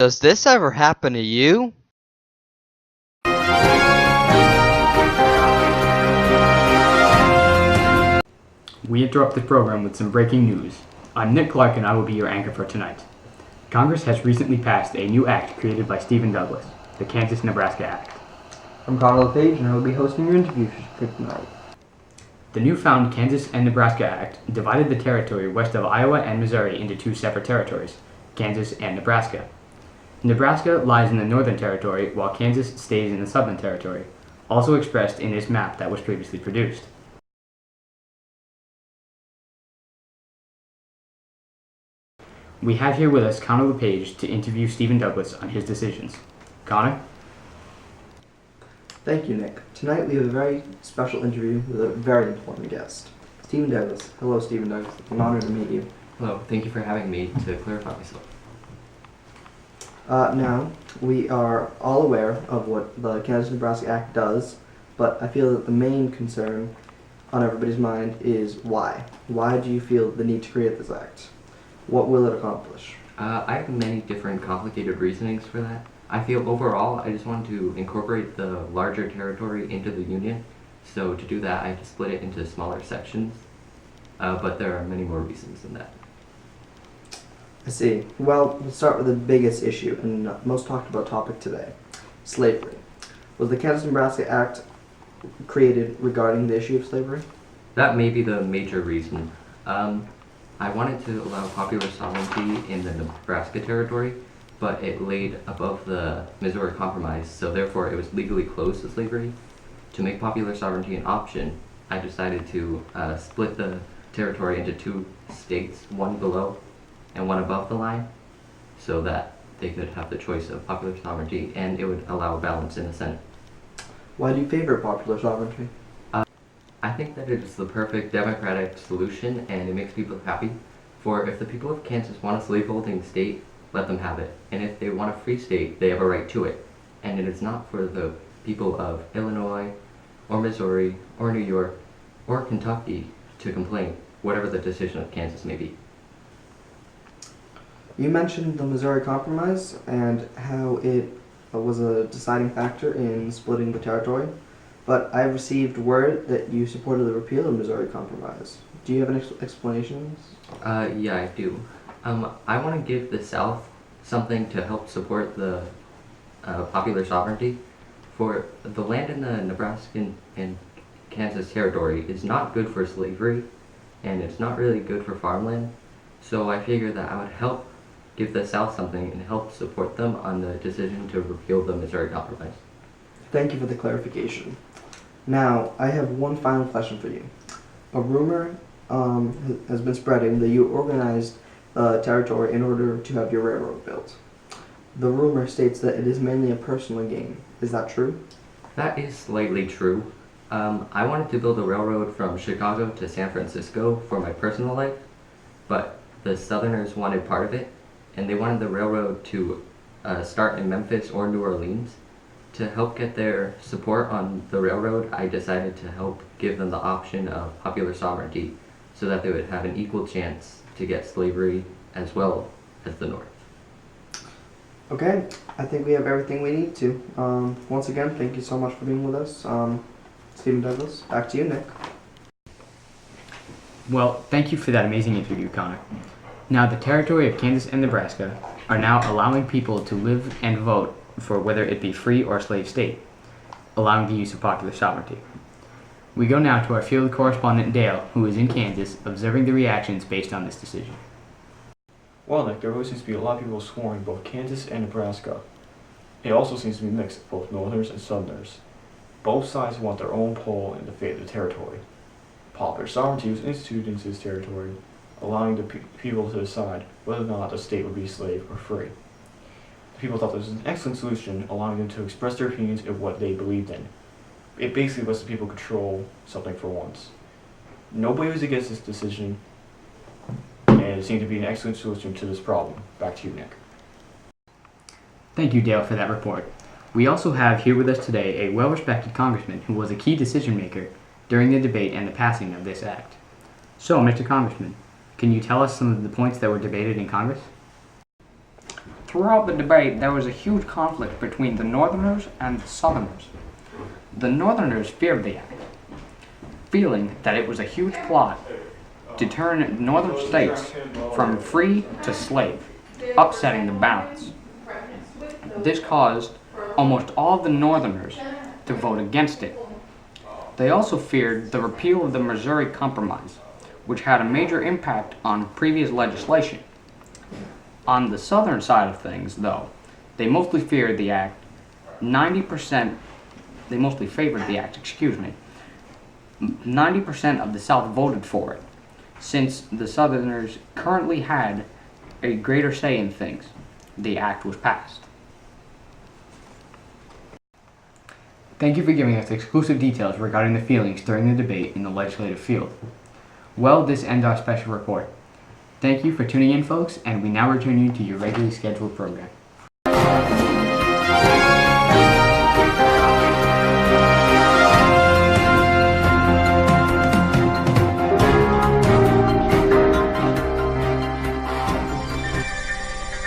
Does this ever happen to you? We interrupt the program with some breaking news. I'm Nick Clark and I will be your anchor for tonight. Congress has recently passed a new act created by Stephen Douglas, the Kansas-Nebraska Act. I'm Connor LePage and I will be hosting your interview for tonight. The newfound Kansas and Nebraska Act divided the territory west of Iowa and Missouri into two separate territories, Kansas and Nebraska. Nebraska lies in the Northern Territory while Kansas stays in the Southern Territory, also expressed in this map that was previously produced. We have here with us Connor LePage to interview Stephen Douglas on his decisions. Connor? Thank you, Nick. Tonight we have a very special interview with a very important guest, Stephen Douglas. Hello, Stephen Douglas. It's an honor to meet you. Hello, thank you for having me to clarify myself. Now, we are all aware of what the Kansas-Nebraska Act does, but I feel that the main concern on everybody's mind is why. Why do you feel the need to create this act? What will it accomplish? I have many different complicated reasonings for that. I feel overall I just want to incorporate the larger territory into the Union. So to do that I have to split it into smaller sections, but there are many more reasons than that. I see. Well, we'll start with the biggest issue and most talked about topic today, slavery. Was the Kansas-Nebraska Act created regarding the issue of slavery? That may be the major reason. I wanted to allow popular sovereignty in the Nebraska territory, but it laid above the Missouri Compromise, so therefore it was legally closed to slavery. To make popular sovereignty an option, I decided to split the territory into two states, one below and one above the line, so that they could have the choice of popular sovereignty and it would allow balance in the Senate. Why do you favor popular sovereignty? I think that it is the perfect democratic solution and it makes people happy. For if the people of Kansas want a slaveholding state, let them have it. And if they want a free state, they have a right to it. And it is not for the people of Illinois or Missouri or New York or Kentucky to complain, whatever the decision of Kansas may be. You mentioned the Missouri Compromise and how it was a deciding factor in splitting the territory, but I've received word that you supported the repeal of the Missouri Compromise. Do you have any explanations? Yeah, I do. I want to give the South something to help support the popular sovereignty. For the land in the Nebraska and Kansas territory is not good for slavery, and it's not really good for farmland. So I figured that I would help give the South something and help support them on the decision to repeal the Missouri Compromise. Thank you for the clarification. Now, I have one final question for you. A rumor has been spreading that you organized territory in order to have your railroad built. The rumor states that it is mainly a personal gain. Is that true? That is slightly true. I wanted to build a railroad from Chicago to San Francisco for my personal life, but the Southerners wanted part of it, and they wanted the railroad to start in Memphis or New Orleans. To help get their support on the railroad, I decided to help give them the option of popular sovereignty so that they would have an equal chance to get slavery as well as the North. Okay, I think we have everything we need to. Once again, thank you so much for being with us. Stephen Douglas, back to you, Nick. Well, thank you for that amazing interview, Connor. Now, the territory of Kansas and Nebraska are now allowing people to live and vote for whether it be free or slave state, allowing the use of popular sovereignty. We go now to our field correspondent Dale, who is in Kansas, observing the reactions based on this decision. Well, Nick, there really seems to be a lot of people scoring both Kansas and Nebraska. It also seems to be mixed, both Northerners and Southerners. Both sides want their own pull in the fate of the territory. Popular sovereignty was instituted into this territory, allowing the people to decide whether or not the state would be slave or free. The people thought this was an excellent solution, allowing them to express their opinions of what they believed in. It basically lets the people control something for once. Nobody was against this decision, and it seemed to be an excellent solution to this problem. Back to you, Nick. Thank you, Dale, for that report. We also have here with us today a well-respected congressman who was a key decision maker during the debate and the passing of this act. So, Mr. Congressman, can you tell us some of the points that were debated in Congress? throughout the debate, there was a huge conflict between the Northerners and the Southerners. The Northerners feared the act, feeling that it was a huge plot to turn northern states from free to slave, upsetting the balance. This caused almost all of the Northerners to vote against it. They also feared the repeal of the Missouri Compromise, which had a major impact on previous legislation. On the southern side of things, though, they mostly feared the act. 90%, they mostly favored the act, 90% of the South voted for it, since the Southerners currently had a greater say in things. The act was passed. Thank you for giving us exclusive details regarding the feelings during the debate in the legislative field. Well, this ends our special report. Thank you for tuning in, folks, and we now return you to your regularly scheduled program.